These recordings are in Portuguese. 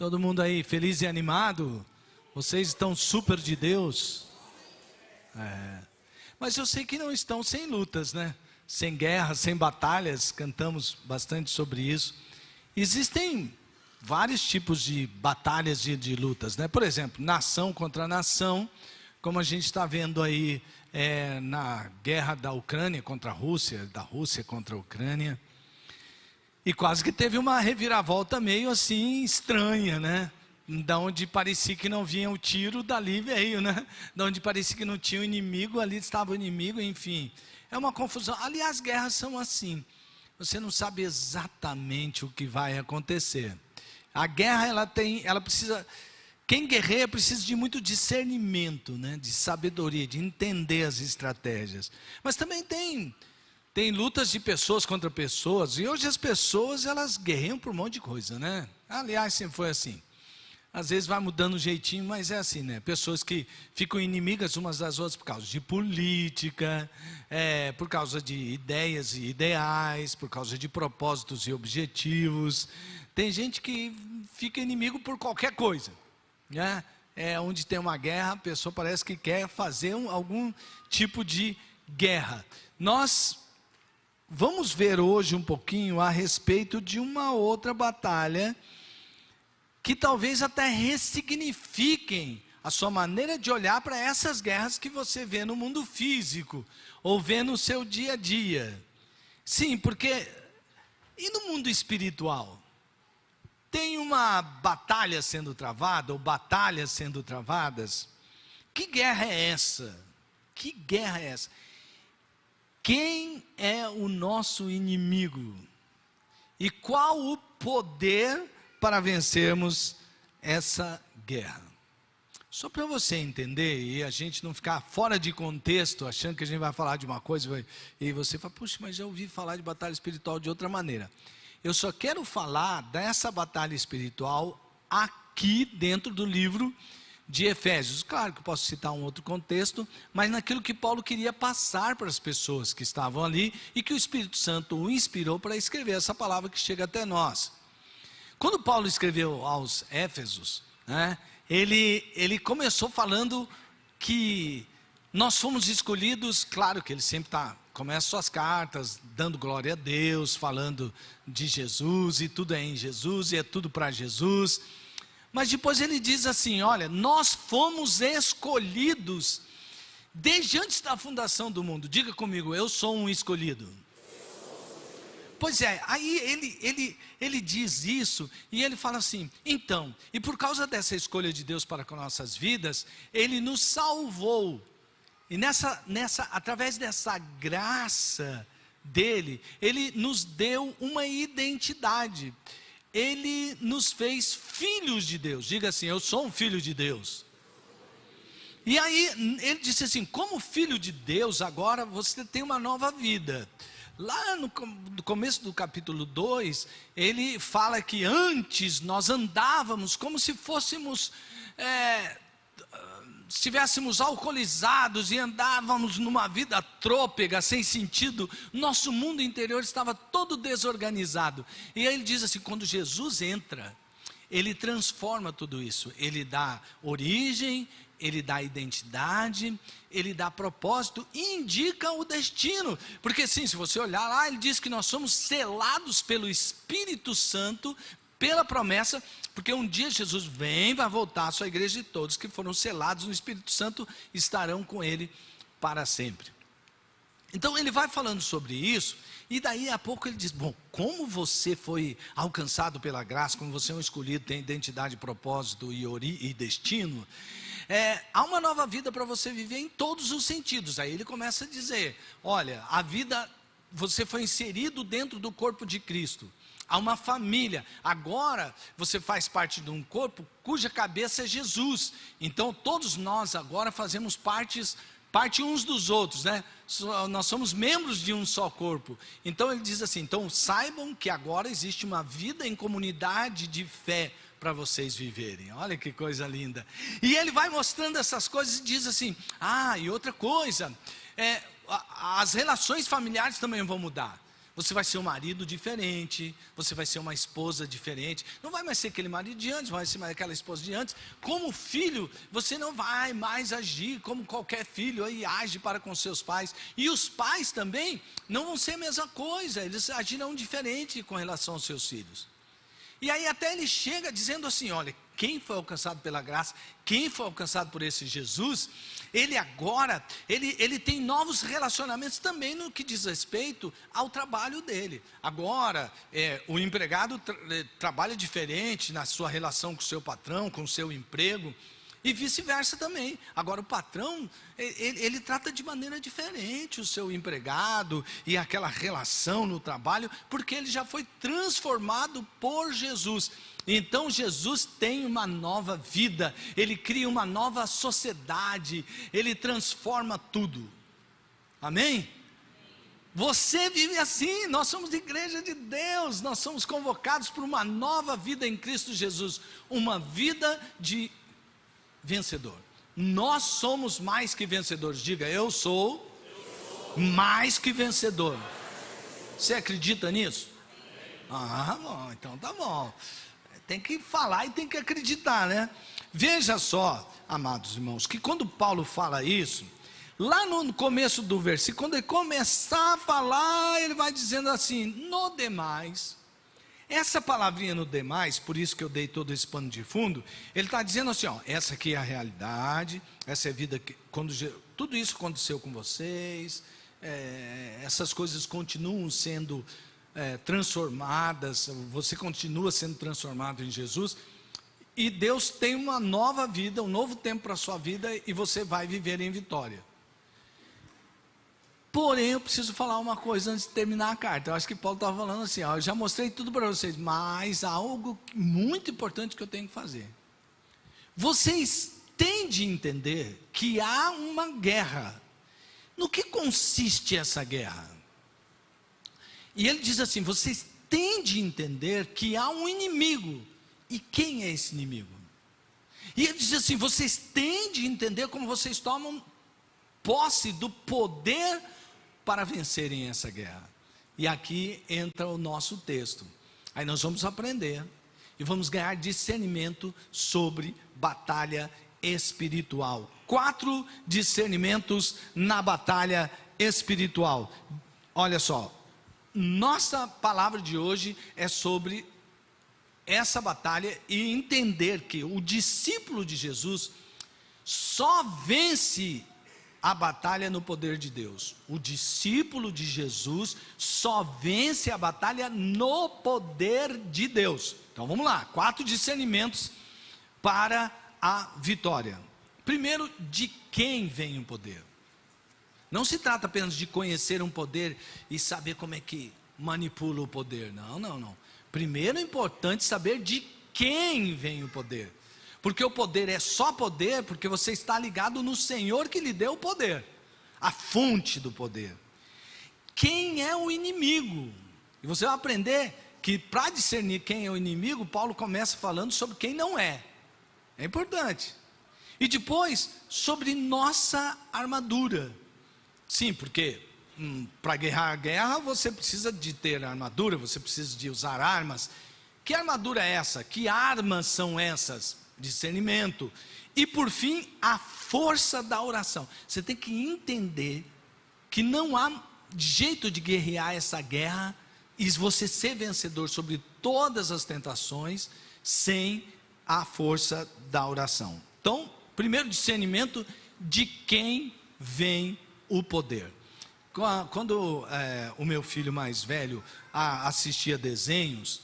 Todo mundo aí feliz e animado? Vocês estão super de Deus? Mas eu sei que não estão sem lutas, né? Sem guerras, sem batalhas, cantamos bastante sobre isso. Existem vários tipos de batalhas de lutas, né? Por exemplo, nação contra nação, como a gente está vendo aí na guerra da Ucrânia contra a Rússia, da Rússia contra a Ucrânia. E quase que teve uma reviravolta meio assim estranha, né? Da onde parecia que não vinha o tiro, dali veio, né? Da onde parecia que não tinha o inimigo, ali estava o inimigo, enfim. É uma confusão. Aliás, guerras são assim. Você não sabe exatamente o que vai acontecer. A guerra, ela precisa... Quem guerreia precisa de muito discernimento, né? De sabedoria, de entender as estratégias. Mas também tem lutas de pessoas contra pessoas, e hoje as pessoas, elas guerreiam por um monte de coisa, né? Aliás, sempre foi assim. Às vezes vai mudando o jeitinho, mas é assim, né? Pessoas que ficam inimigas umas das outras por causa de política, por causa de ideias e ideais, por causa de propósitos e objetivos. Tem gente que fica inimigo por qualquer coisa, né? Onde tem uma guerra, a pessoa parece que quer fazer algum tipo de guerra. Nós vamos ver hoje um pouquinho a respeito de uma outra batalha que talvez até ressignifiquem a sua maneira de olhar para essas guerras que você vê no mundo físico, ou vê no seu dia a dia. Sim, porque, e no mundo espiritual? Tem uma batalha sendo travada, ou batalhas sendo travadas? Que guerra é essa? Que guerra é essa? Quem é o nosso inimigo? E qual o poder para vencermos essa guerra? Só para você entender e a gente não ficar fora de contexto, achando que a gente vai falar de uma coisa e você fala, puxa, mas já ouvi falar de batalha espiritual de outra maneira. Eu só quero falar dessa batalha espiritual aqui dentro do livro de Efésios. Claro que eu posso citar um outro contexto, mas naquilo que Paulo queria passar para as pessoas que estavam ali e que o Espírito Santo o inspirou para escrever essa palavra que chega até nós. Quando Paulo escreveu aos Éfesos, né, ele começou falando que nós fomos escolhidos, claro que ele sempre começa suas cartas dando glória a Deus, falando de Jesus, e tudo é em Jesus, e é tudo para Jesus. Mas depois ele diz assim, olha, nós fomos escolhidos desde antes da fundação do mundo. Diga comigo, eu sou um escolhido. Pois é, aí ele diz isso, e ele fala assim, então, e por causa dessa escolha de Deus para com nossas vidas, Ele nos salvou, e através dessa graça dEle, Ele nos deu uma identidade, Ele nos fez filhos de Deus. Diga assim, eu sou um filho de Deus. E aí, ele disse assim, como filho de Deus, agora você tem uma nova vida. Lá no começo do capítulo 2, ele fala que antes nós andávamos como se fôssemos, estivéssemos alcoolizados e andávamos numa vida trôpega, sem sentido. Nosso mundo interior estava todo desorganizado. E aí ele diz assim, quando Jesus entra, Ele transforma tudo isso. Ele dá origem, Ele dá identidade, Ele dá propósito e indica o destino. Porque sim, se você olhar lá, Ele diz que nós somos selados pelo Espírito Santo, pela promessa, porque um dia Jesus vai voltar à sua igreja e todos que foram selados no Espírito Santo estarão com Ele para sempre. Então ele vai falando sobre isso, e daí a pouco ele diz, bom, como você foi alcançado pela graça, como você é um escolhido, tem identidade, propósito e destino, há uma nova vida para você viver em todos os sentidos. Aí ele começa a dizer, olha, a vida, você foi inserido dentro do corpo de Cristo, há uma família, agora você faz parte de um corpo cuja cabeça é Jesus, então todos nós agora fazemos parte uns dos outros, né? Nós somos membros de um só corpo. Então ele diz assim, então saibam que agora existe uma vida em comunidade de fé para vocês viverem. Olha que coisa linda. E ele vai mostrando essas coisas e diz assim, e outra coisa, as relações familiares também vão mudar. Você vai ser um marido diferente, você vai ser uma esposa diferente. Não vai mais ser aquele marido de antes, vai ser mais aquela esposa de antes. Como filho, você não vai mais agir como qualquer filho aí age para com seus pais. E os pais também não vão ser a mesma coisa, eles agirão diferente com relação aos seus filhos. E aí até ele chega dizendo assim, olha, quem foi alcançado pela graça, quem foi alcançado por esse Jesus, ele agora, ele tem novos relacionamentos também no que diz respeito ao trabalho dele. Agora, o empregado trabalha diferente na sua relação com o seu patrão, com o seu emprego, e vice-versa também. Agora o patrão, ele trata de maneira diferente o seu empregado e aquela relação no trabalho, porque ele já foi transformado por Jesus. Então Jesus tem uma nova vida, ele cria uma nova sociedade, ele transforma tudo. Amém? Você vive assim, nós somos igreja de Deus, nós somos convocados por uma nova vida em Cristo Jesus, uma vida de vencedor. Nós somos mais que vencedores. Diga, eu sou mais que vencedor. Você acredita nisso? Ah, bom, então tá bom. Tem que falar e tem que acreditar, né? Veja só, amados irmãos, que quando Paulo fala isso, lá no começo do versículo, quando ele começar a falar, ele vai dizendo assim, no demais. Essa palavrinha no demais, por isso que eu dei todo esse pano de fundo, ele está dizendo assim, ó, essa aqui é a realidade, essa é a vida que, tudo isso aconteceu com vocês, essas coisas continuam sendo transformadas, você continua sendo transformado em Jesus, e Deus tem uma nova vida, um novo tempo para a sua vida, e você vai viver em vitória. Porém, eu preciso falar uma coisa antes de terminar a carta. Eu acho que Paulo estava falando assim, ó, eu já mostrei tudo para vocês, mas há algo muito importante que eu tenho que fazer. Vocês têm de entender que há uma guerra. No que consiste essa guerra? E ele diz assim, vocês têm de entender que há um inimigo. E quem é esse inimigo? E ele diz assim, vocês têm de entender como vocês tomam posse do poder para vencerem essa guerra. E aqui entra o nosso texto. Aí nós vamos aprender e vamos ganhar discernimento sobre batalha espiritual. 4 discernimentos na batalha espiritual. Olha só, nossa palavra de hoje é sobre essa batalha e entender que o discípulo de Jesus só vence a batalha no poder de Deus. O discípulo de Jesus só vence a batalha no poder de Deus. Então vamos lá, 4 discernimentos para a vitória. Primeiro, de quem vem o poder? Não se trata apenas de conhecer um poder e saber como é que manipula o poder. Não. Primeiro é importante saber de quem vem o poder. Porque o poder é só poder porque você está ligado no Senhor que lhe deu o poder, a fonte do poder. Quem é o inimigo? E você vai aprender que para discernir quem é o inimigo, Paulo começa falando sobre quem não é. É importante. E depois, sobre nossa armadura. Sim, porque para guerrear a guerra, você precisa de ter armadura, você precisa de usar armas. Que armadura é essa? Que armas são essas? Discernimento. E por fim, a força da oração. Você tem que entender que não há jeito de guerrear essa guerra e você ser vencedor sobre todas as tentações sem a força da oração. Então, primeiro discernimento de quem vem o poder. Quando o meu filho mais velho assistia desenhos,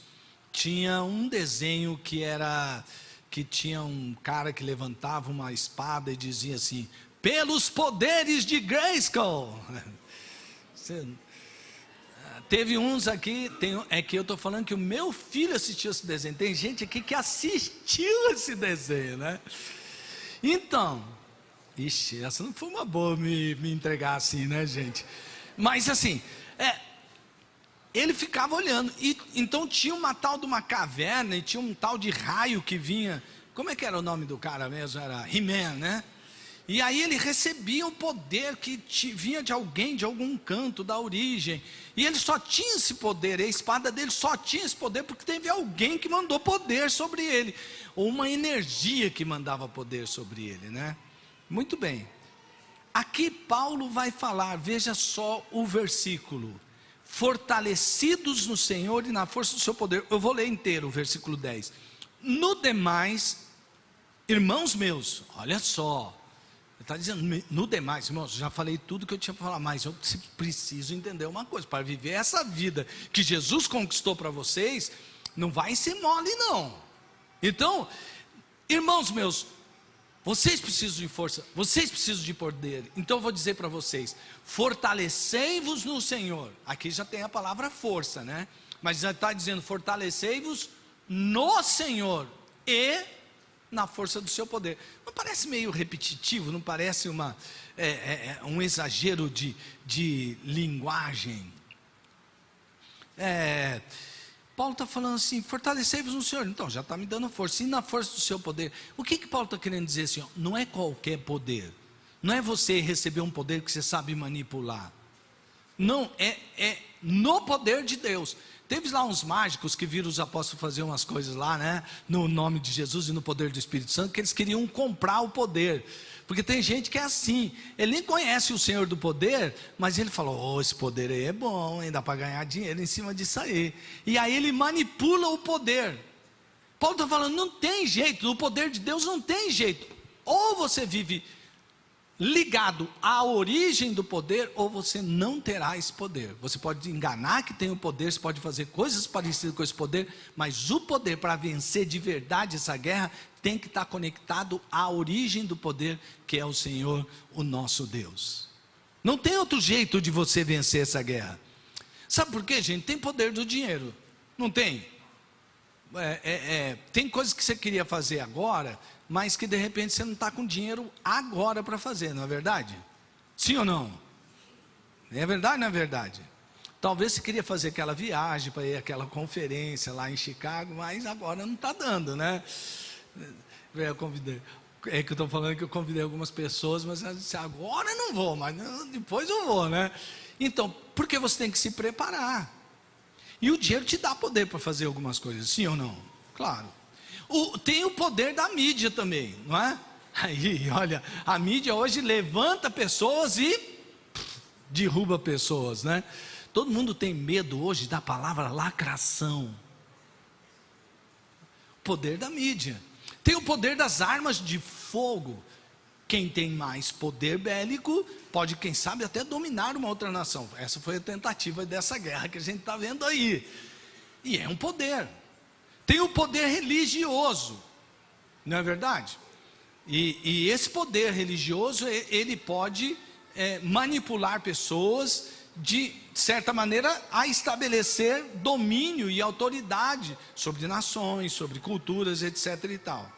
tinha um desenho que tinha um cara que levantava uma espada e dizia assim, pelos poderes de Grayskull. Teve uns aqui, é que eu estou falando que o meu filho assistiu esse desenho, tem gente aqui que assistiu esse desenho, né? Então, essa não foi uma boa me entregar assim, né, gente? Mas assim, ele ficava olhando, e então tinha uma tal de uma caverna, e tinha um tal de raio que vinha, como é que era o nome do cara mesmo? Era He-Man, né? E aí ele recebia o poder que vinha de alguém, de algum canto, da origem. E ele só tinha esse poder, a espada dele só tinha esse poder porque teve alguém que mandou poder sobre ele. Ou uma energia que mandava poder sobre ele, né? Muito bem. Aqui Paulo vai falar, veja só o versículo. Fortalecidos no Senhor e na força do seu poder. Eu vou ler inteiro o versículo 10. No demais, irmãos meus, olha só. Ele está dizendo, no demais, irmãos, já falei tudo que eu tinha para falar, mas eu preciso entender uma coisa, para viver essa vida que Jesus conquistou para vocês, não vai ser mole não. Então, irmãos meus, vocês precisam de força, vocês precisam de poder, então eu vou dizer para vocês, fortalecei-vos no Senhor. Aqui já tem a palavra força, né? Mas já está dizendo, fortalecei-vos no Senhor e na força do seu poder. Não parece meio repetitivo? Não parece um exagero de linguagem? Paulo está falando assim, fortalecei-vos no Senhor. Então, já está me dando força. E na força do seu poder. O que Paulo está querendo dizer assim? Não é qualquer poder. Não é você receber um poder que você sabe manipular. Não, é no poder de Deus. Teve lá uns mágicos que viram os apóstolos fazer umas coisas lá, né? No nome de Jesus e no poder do Espírito Santo, que eles queriam comprar o poder. Porque tem gente que é assim, ele nem conhece o Senhor do poder, mas ele falou, esse poder aí é bom, hein? Dá para ganhar dinheiro em cima disso aí. E aí ele manipula o poder. Paulo está falando, não tem jeito, o poder de Deus não tem jeito. Ou você vive ligado à origem do poder, ou você não terá esse poder. Você pode enganar que tem o poder, você pode fazer coisas parecidas com esse poder, mas o poder para vencer de verdade essa guerra, tem que estar conectado à origem do poder, que é o Senhor, o nosso Deus. Não tem outro jeito de você vencer essa guerra. Sabe por quê, gente? Tem poder do dinheiro, não tem? Tem coisas que você queria fazer agora, mas que de repente você não está com dinheiro agora para fazer, não é verdade? Sim ou não? É verdade ou não é verdade? Talvez você queria fazer aquela viagem para ir àquela conferência lá em Chicago, mas agora não está dando, né? Eu convidei, é que eu estou falando que eu convidei algumas pessoas, mas eu disse, agora eu não vou, mas depois eu vou, né? Então, porque você tem que se preparar. E o dinheiro te dá poder para fazer algumas coisas, sim ou não? Claro. Tem o poder da mídia também, não é? Aí, olha, a mídia hoje levanta pessoas e derruba pessoas, né? Todo mundo tem medo hoje da palavra lacração. O poder da mídia. Tem o poder das armas de fogo. Quem tem mais poder bélico pode, quem sabe, até dominar uma outra nação. Essa foi a tentativa dessa guerra que a gente está vendo aí. E é um poder. Tem o poder religioso, não é verdade? E esse poder religioso, ele pode manipular pessoas, de certa maneira, a estabelecer domínio e autoridade sobre nações, sobre culturas, etc. e tal.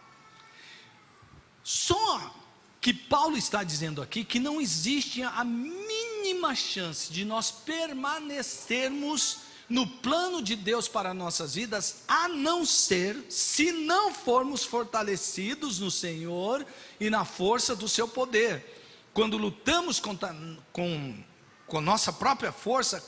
Só que Paulo está dizendo aqui que não existe a mínima chance de nós permanecermos no plano de Deus para nossas vidas, a não ser se não formos fortalecidos no Senhor e na força do seu poder. Quando lutamos com nossa própria força,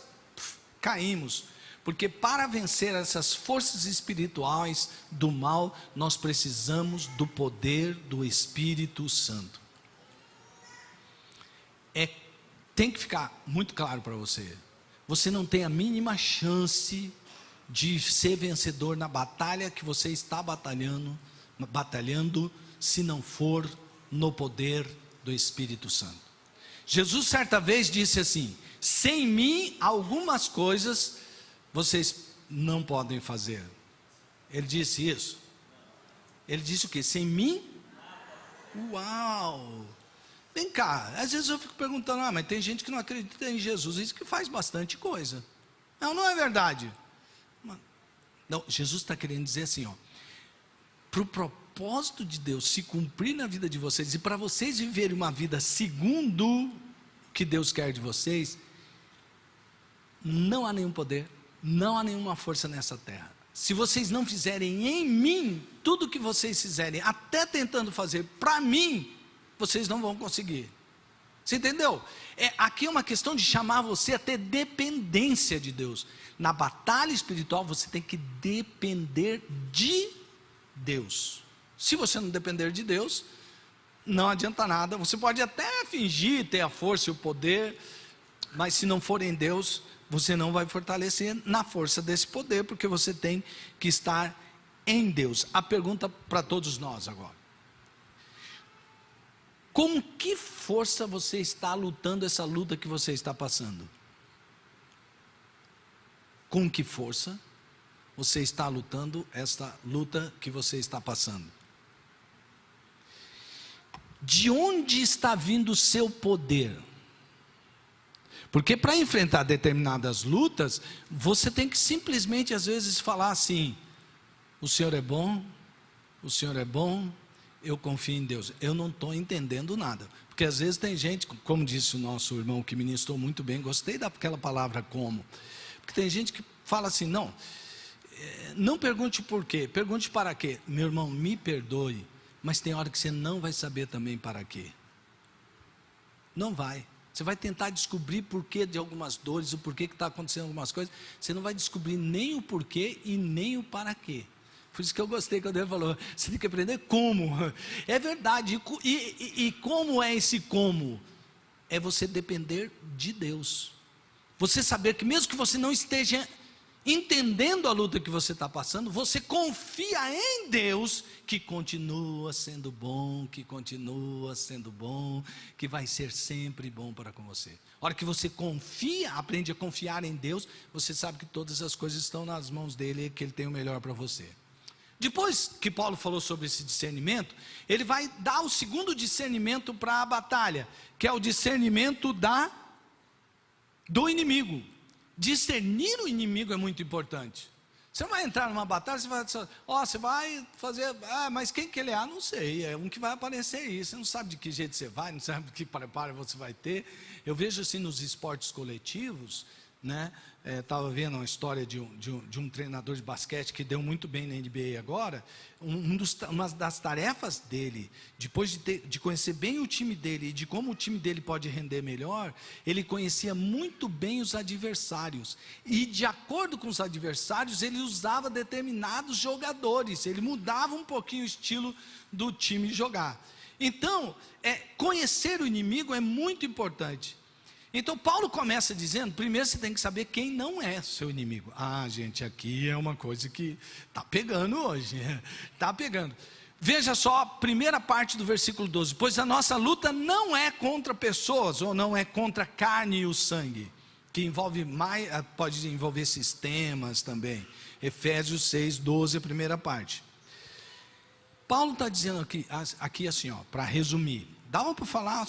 caímos. Porque para vencer essas forças espirituais do mal, nós precisamos do poder do Espírito Santo. Tem que ficar muito claro para você. Você não tem a mínima chance de ser vencedor na batalha que você está batalhando, se não for no poder do Espírito Santo. Jesus certa vez disse assim, sem mim algumas coisas vocês não podem fazer. Ele disse isso. Ele disse o quê? Sem mim? Uau! Vem cá, às vezes eu fico perguntando, mas tem gente que não acredita em Jesus, isso que faz bastante coisa. Não é verdade. Não, Jesus está querendo dizer assim, para o propósito de Deus se cumprir na vida de vocês, e para vocês viverem uma vida segundo o que Deus quer de vocês, não há nenhum poder, não há nenhuma força nessa terra. Se vocês não fizerem em mim, tudo que vocês fizerem, até tentando fazer para mim, vocês não vão conseguir. Você entendeu? Aqui é uma questão de chamar você a ter dependência de Deus. Na batalha espiritual você tem que depender de Deus. Se você não depender de Deus, não adianta nada. Você pode até fingir ter a força e o poder, mas se não for em Deus, você não vai fortalecer na força desse poder, porque você tem que estar em Deus. A pergunta para todos nós agora: com que força você está lutando essa luta que você está passando? Com que força você está lutando essa luta que você está passando? De onde está vindo o seu poder? Porque para enfrentar determinadas lutas, você tem que simplesmente às vezes falar assim: o Senhor é bom, o Senhor é bom, eu confio em Deus. Eu não estou entendendo nada. Porque às vezes tem gente, como disse o nosso irmão que ministrou muito bem, gostei daquela palavra como. Porque tem gente que fala assim: não pergunte por quê, pergunte para quê. Meu irmão, me perdoe, mas tem hora que você não vai saber também para quê. Não vai. Você vai tentar descobrir o porquê de algumas dores, o porquê que está acontecendo algumas coisas. Você não vai descobrir nem o porquê e nem o para quê. Por isso que eu gostei quando ele falou: você tem que aprender como. É verdade. E como é esse como? É você depender de Deus. Você saber que mesmo que você não esteja entendendo a luta que você está passando, você confia em Deus, que continua sendo bom, que continua sendo bom, que vai ser sempre bom para com você. A hora que você confia, aprende a confiar em Deus, você sabe que todas as coisas estão nas mãos dele e que ele tem o melhor para você. Depois que Paulo falou sobre esse discernimento, ele vai dar o segundo discernimento para a batalha, que é o discernimento do inimigo. Discernir o inimigo é muito importante. Você vai entrar numa batalha, você vai dizer: você vai fazer, mas quem que ele é? Não sei, é um que vai aparecer aí. Você não sabe de que jeito você vai, não sabe de que preparo você vai ter. Eu vejo assim nos esportes coletivos, né? Estava vendo uma história de um treinador de basquete que deu muito bem na NBA agora. Uma das tarefas dele, depois de conhecer bem o time dele e de como o time dele pode render melhor, ele conhecia muito bem os adversários, e de acordo com os adversários ele usava determinados jogadores, ele mudava um pouquinho o estilo do time jogar. Então, conhecer o inimigo é muito importante. Então Paulo começa dizendo: primeiro você tem que saber quem não é seu inimigo. Gente, aqui é uma coisa que está pegando hoje, está pegando. Veja só a primeira parte do versículo 12: pois a nossa luta não é contra pessoas, ou não é contra a carne e o sangue, que envolve mais, pode envolver sistemas também. Efésios 6, 12, a primeira parte. Paulo está dizendo aqui assim, para resumir, dava para falar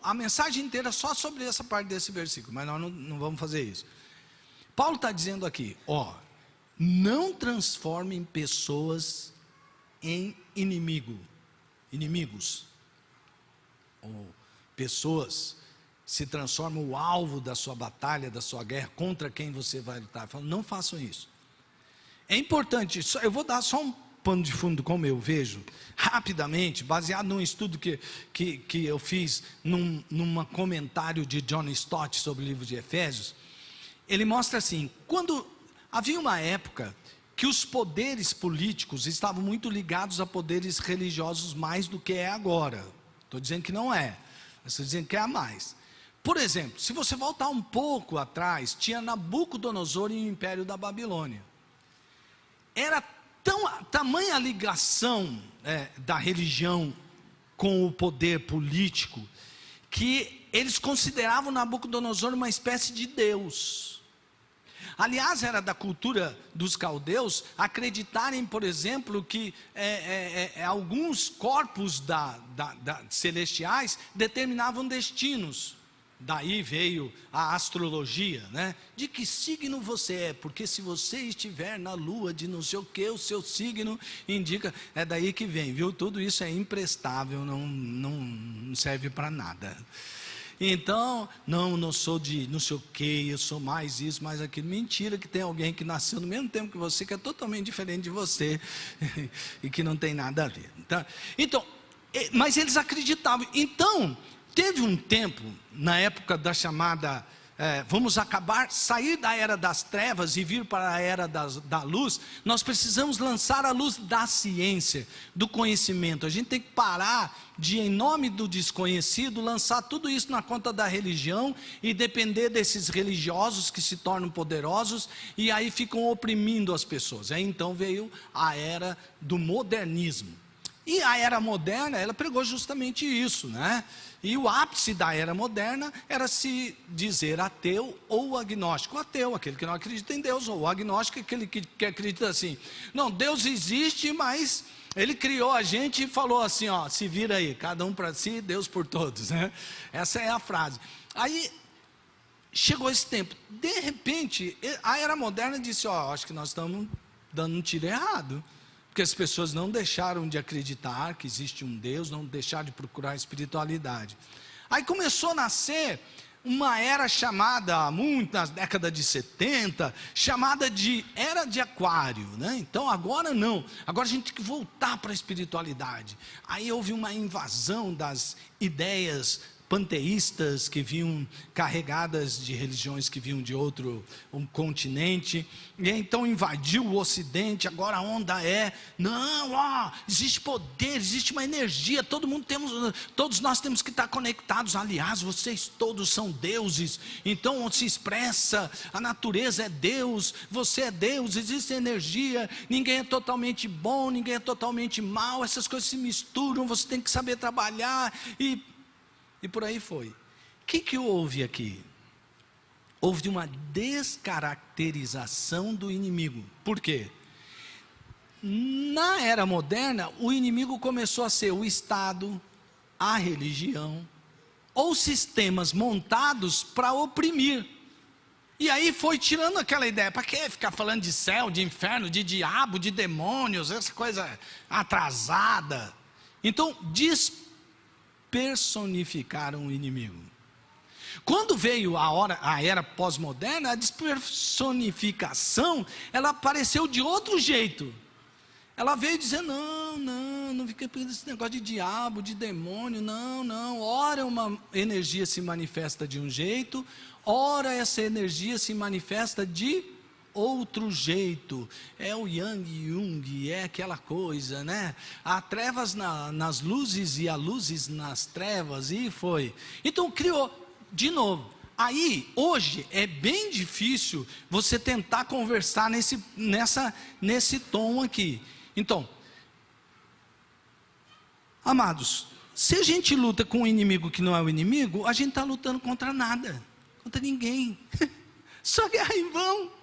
a mensagem inteira só sobre essa parte desse versículo, mas nós não vamos fazer isso. Paulo está dizendo aqui: não transformem pessoas em inimigos, ou pessoas se transformam o alvo da sua batalha, da sua guerra, contra quem você vai lutar. Falo, não façam isso. É importante, eu vou dar só um pano de fundo como eu vejo, rapidamente, baseado num estudo que eu fiz num comentário de John Stott sobre o livro de Efésios. Ele mostra assim: quando havia uma época que os poderes políticos estavam muito ligados a poderes religiosos mais do que é agora. Estou dizendo que não é, estou dizendo que é a mais. Por exemplo, se você voltar um pouco atrás, tinha Nabucodonosor e o Império da Babilônia. Era tamanha a ligação da religião com o poder político, que eles consideravam Nabucodonosor uma espécie de Deus. Aliás, era da cultura dos caldeus acreditarem, por exemplo, que alguns corpos celestiais determinavam destinos. Daí veio a astrologia, né? De que signo você é, porque se você estiver na lua de não sei o que, o seu signo indica. É daí que vem, viu? Tudo isso é imprestável, não serve para nada. Então, não sou de não sei o que, eu sou mais isso, mais aquilo. Mentira, que tem alguém que nasceu no mesmo tempo que é totalmente diferente de você e que não tem nada a ver. Então Mas eles acreditavam. Então, teve um tempo, na época da chamada, vamos sair da era das trevas e vir para a era da luz. Nós precisamos lançar a luz da ciência, do conhecimento. A gente tem que parar de, em nome do desconhecido, lançar tudo isso na conta da religião e depender desses religiosos que se tornam poderosos e aí ficam oprimindo as pessoas. Aí então veio a era do modernismo. E a era moderna, ela pregou justamente isso, né? E o ápice da era moderna era se dizer ateu ou agnóstico. O ateu, aquele que não acredita em Deus, ou o agnóstico, aquele que acredita assim: não, Deus existe, mas Ele criou a gente e falou assim, ó, se vira aí, cada um para si, Deus por todos, né? Essa é a frase. Aí chegou esse tempo, de repente, a era moderna disse, ó, acho que nós estamos dando um tiro errado. Porque as pessoas não deixaram de acreditar que existe um Deus, não deixaram de procurar espiritualidade. Aí começou a nascer uma era chamada, muito na década de 70, chamada de Era de Aquário, né? Então agora não, agora a gente tem que voltar para a espiritualidade. Aí houve uma invasão das ideias panteístas que vinham carregadas de religiões que vinham de outro continente, e então invadiu o ocidente. Agora a onda não, existe poder, existe uma energia, todos nós temos que estar conectados. Aliás, vocês todos são deuses, então se expressa, a natureza é Deus, você é Deus, existe energia, ninguém é totalmente bom, ninguém é totalmente mal, essas coisas se misturam, você tem que saber trabalhar, e por aí foi. O que houve aqui? Houve uma descaracterização do inimigo. Por quê? Na era moderna, o inimigo começou a ser o Estado, a religião, ou sistemas montados para oprimir. E aí foi tirando aquela ideia, para que ficar falando de céu, de inferno, de diabo, de demônios, essa coisa atrasada. Então, personificaram o inimigo. Quando veio a era pós-moderna, a despersonificação, ela apareceu de outro jeito. Ela veio dizer, não fica pensando nesse negócio de diabo, de demônio, não. Ora uma energia se manifesta de um jeito, ora essa energia se manifesta de outro jeito. É o Yang Jung, é aquela coisa, né? Há trevas nas luzes e há luzes nas trevas, e foi. Então criou, de novo. Aí, hoje, é bem difícil você tentar conversar nesse tom aqui. Então, amados, se a gente luta com um inimigo que não é o inimigo, a gente está lutando contra nada, contra ninguém. Só guerra em vão.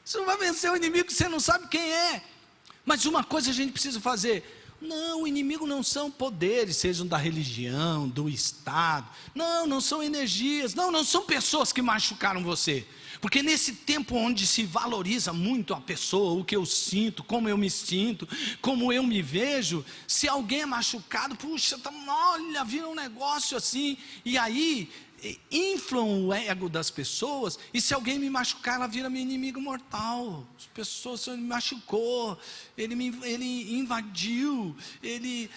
Você não vai vencer o inimigo que você não sabe quem é. Mas uma coisa a gente precisa fazer. Não, o inimigo não são poderes, sejam da religião, do Estado. Não são energias. Não são pessoas que machucaram você. Porque nesse tempo onde se valoriza muito a pessoa, o que eu sinto, como eu me sinto, como eu me vejo, se alguém é machucado, puxa, olha, vira um negócio assim, e aí inflam o ego das pessoas, e se alguém me machucar, ela vira meu inimigo mortal. As pessoas, ele me machucou, ele invadiu, e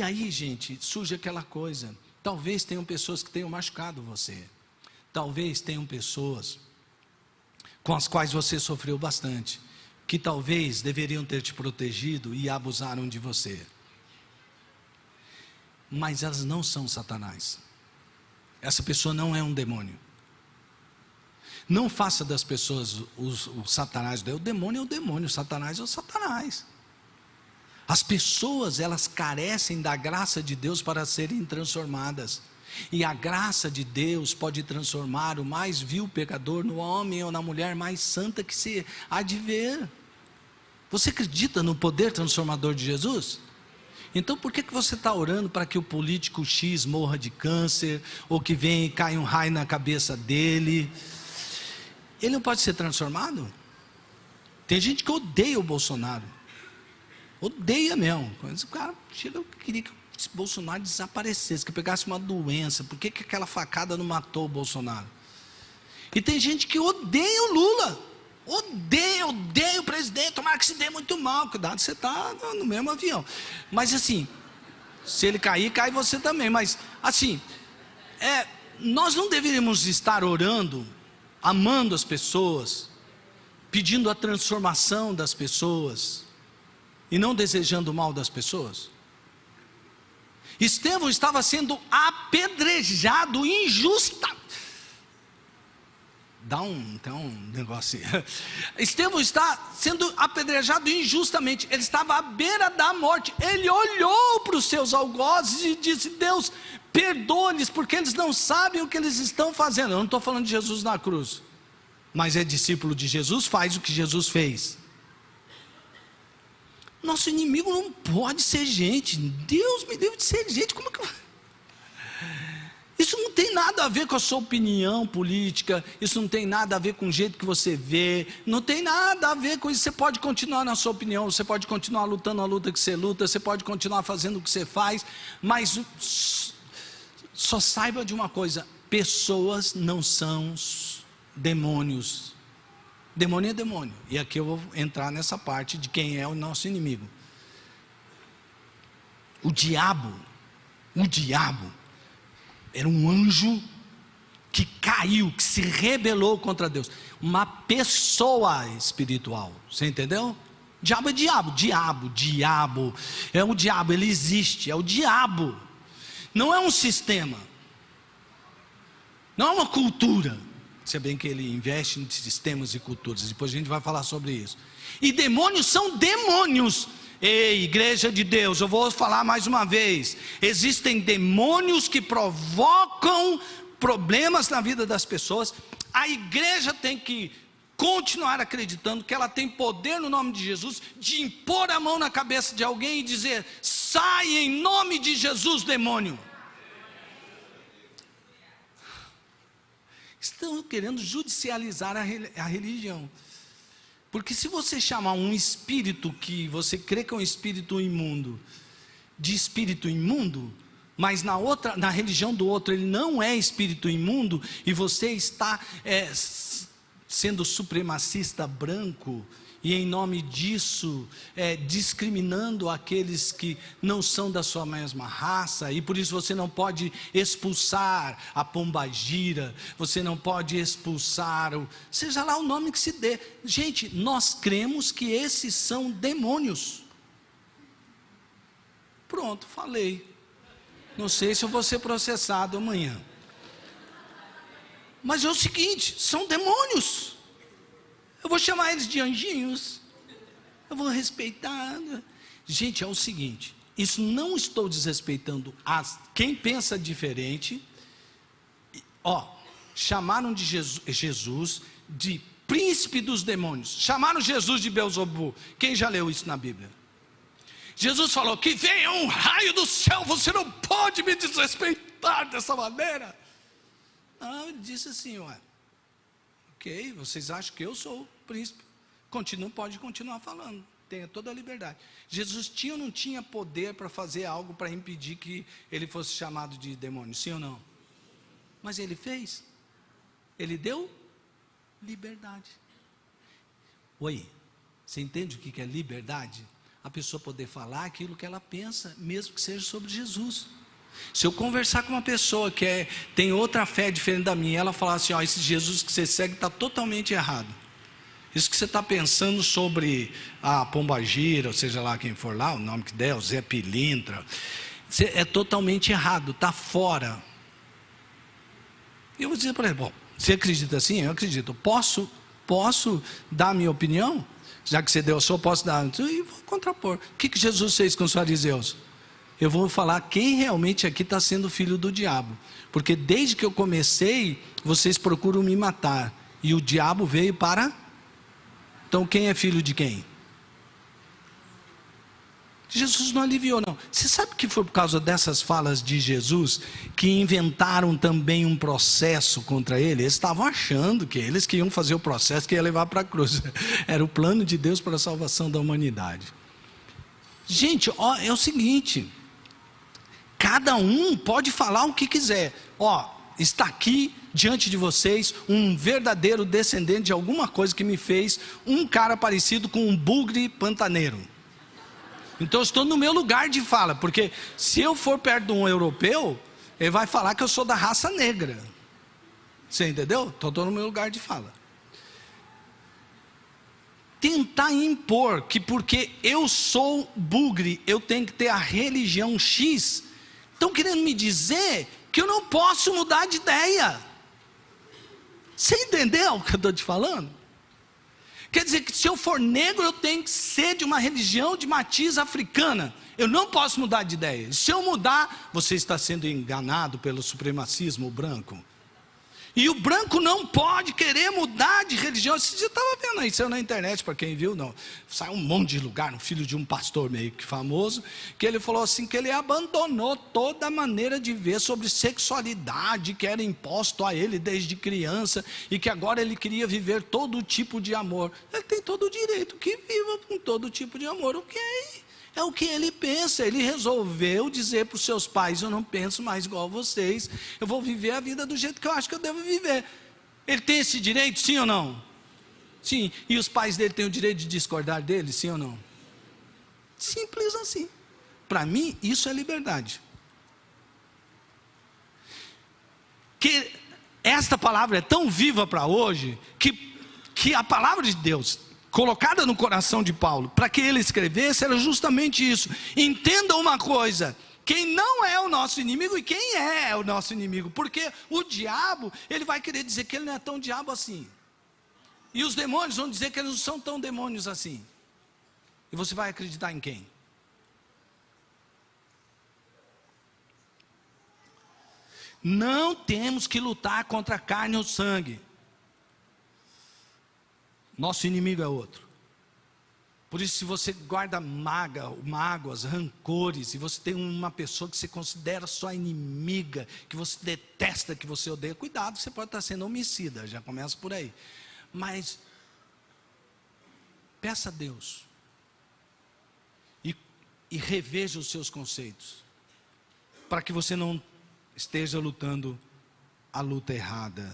aí, gente, surge aquela coisa. Talvez tenham pessoas que tenham machucado você, talvez tenham pessoas com as quais você sofreu bastante, que talvez deveriam ter te protegido e abusaram de você, mas elas não são Satanás. Essa pessoa não é um demônio. Não faça das pessoas o Satanás. O demônio é o demônio, o Satanás é o Satanás. As pessoas, elas carecem da graça de Deus para serem transformadas. E a graça de Deus pode transformar o mais vil pecador no homem ou na mulher mais santa que se há de ver. Você acredita no poder transformador de Jesus? Então por que você está orando para que o político X morra de câncer, ou que venha e caia um raio na cabeça dele? Ele não pode ser transformado? Tem gente que odeia o Bolsonaro, odeia mesmo. Quando o cara chega, eu queria que esse Bolsonaro desaparecesse, que pegasse uma doença. Por que aquela facada não matou o Bolsonaro? E tem gente que odeia o Lula, odeia o presidente, tomara que se dê muito mal. Cuidado, você está no mesmo avião. Mas assim, Se ele cair, cai você também. Mas, assim, nós não deveríamos estar orando, amando as pessoas, pedindo a transformação das pessoas, e não desejando o mal das pessoas? Estevão estava sendo apedrejado injustamente. Tem um negócio aí. Estevão está sendo apedrejado injustamente. Ele estava à beira da morte. Ele olhou para os seus algozes e disse: Deus, perdoa-lhes, porque eles não sabem o que eles estão fazendo. Eu não estou falando de Jesus na cruz, mas é discípulo de Jesus, faz o que Jesus fez. Nosso inimigo não pode ser gente. Deus me livre de ser gente. Como é que... Isso não tem nada a ver com a sua opinião política, isso não tem nada a ver com o jeito que você vê, não tem nada a ver com isso. Você pode continuar na sua opinião, você pode continuar lutando a luta que você luta, você pode continuar fazendo o que você faz, mas só saiba de uma coisa: pessoas não são demônios. Demônio é demônio. E aqui eu vou entrar nessa parte de quem é o nosso inimigo. O diabo era um anjo que caiu, que se rebelou contra Deus. Uma pessoa espiritual. Você entendeu? Diabo é diabo. É o diabo, ele existe, é o diabo. Não é um sistema. Não é uma cultura. Se bem que ele investe em sistemas e culturas. Depois a gente vai falar sobre isso. E demônios são demônios. Ei, igreja de Deus, eu vou falar mais uma vez. Existem demônios que provocam problemas na vida das pessoas. A igreja tem que continuar acreditando que ela tem poder no nome de Jesus, de impor a mão na cabeça de alguém e dizer: sai em nome de Jesus, demônio. Estão querendo judicializar a religião. Porque se você chamar um espírito que você crê que é um espírito imundo, de espírito imundo, mas na religião do outro ele não é espírito imundo, e você está sendo supremacista branco, e em nome disso discriminando aqueles que não são da sua mesma raça, e por isso você não pode expulsar a pombagira, você não pode expulsar seja lá o nome que se dê. Gente, nós cremos que esses são demônios. Pronto, falei. Não sei se eu vou ser processado amanhã, mas é o seguinte: são demônios. Eu vou chamar eles de anjinhos, eu vou respeitar. Gente, é o seguinte: isso não estou desrespeitando quem pensa diferente. Chamaram de Jesus de príncipe dos demônios, chamaram Jesus de Beelzebul. Quem já leu isso na Bíblia? Jesus falou: que venha um raio do céu, você não pode me desrespeitar dessa maneira. Não, ele disse assim: ok, vocês acham que eu sou o príncipe, pode continuar falando, tenha toda a liberdade. Jesus tinha ou não tinha poder para fazer algo para impedir que ele fosse chamado de demônio, sim ou não? Mas ele fez, ele deu liberdade. Oi, você entende o que é liberdade? A pessoa poder falar aquilo que ela pensa, mesmo que seja sobre Jesus. Se eu conversar com uma pessoa que tem outra fé diferente da minha, ela falar assim: esse Jesus que você segue está totalmente errado. Isso que você está pensando sobre a pombagira, ou seja lá quem for lá, o nome que der, o Zé Pilintra, é totalmente errado, está fora. E eu vou dizer para ele: bom, você acredita assim? Eu acredito. Posso dar a minha opinião? Já que você deu a sua, posso dar? E vou contrapor. O que Jesus fez com os fariseus? Eu vou falar quem realmente aqui está sendo filho do diabo. Porque desde que eu comecei, vocês procuram me matar. E o diabo veio para... Então quem é filho de quem? Jesus não aliviou, não. Você sabe que foi por causa dessas falas de Jesus que inventaram também um processo contra ele? Eles estavam achando que eles que iam fazer o processo que ia levar para a cruz. Era o plano de Deus para a salvação da humanidade. Gente, é o seguinte: cada um pode falar o que quiser. Está aqui diante de vocês um verdadeiro descendente de alguma coisa que me fez um cara parecido com um bugre pantaneiro. Então eu estou no meu lugar de fala, porque se eu for perto de um europeu, ele vai falar que eu sou da raça negra. Você entendeu? Então estou no meu lugar de fala. Tentar impor que porque eu sou bugre, eu tenho que ter a religião X, estão querendo me dizer que eu não posso mudar de ideia. Você entendeu o que eu estou te falando? Quer dizer que se eu for negro, eu tenho que ser de uma religião de matiz africana. Eu não posso mudar de ideia. Se eu mudar, você está sendo enganado pelo supremacismo branco. E o branco não pode querer mudar de religião. Você estava vendo aí, saiu na internet, para quem viu, não. Saiu um monte de lugar, um filho de um pastor meio que famoso, que ele falou assim, que ele abandonou toda a maneira de ver sobre sexualidade, que era imposto a ele desde criança, e que agora ele queria viver todo tipo de amor. Ele tem todo o direito que viva com todo tipo de amor, ok? É o que ele pensa. Ele resolveu dizer para os seus pais, eu não penso mais igual a vocês, eu vou viver a vida do jeito que eu acho que eu devo viver. Ele tem esse direito, sim ou não? Sim. E os pais dele têm o direito de discordar dele, sim ou não? Simples assim. Para mim, isso é liberdade. Que esta palavra é tão viva para hoje, que a palavra de Deus colocada no coração de Paulo, para que ele escrevesse, era justamente isso. Entenda uma coisa, quem não é o nosso inimigo e quem é o nosso inimigo, porque o diabo, ele vai querer dizer que ele não é tão diabo assim, e os demônios vão dizer que eles não são tão demônios assim, e você vai acreditar em quem? Não temos que lutar contra a carne ou sangue. Nosso inimigo é outro. Por isso, se você guarda mágoas, rancores, e você tem uma pessoa que você considera sua inimiga, que você detesta, que você odeia, cuidado, você pode estar sendo homicida, já começa por aí. Mas peça a Deus e reveja os seus conceitos, para que você não esteja lutando a luta errada,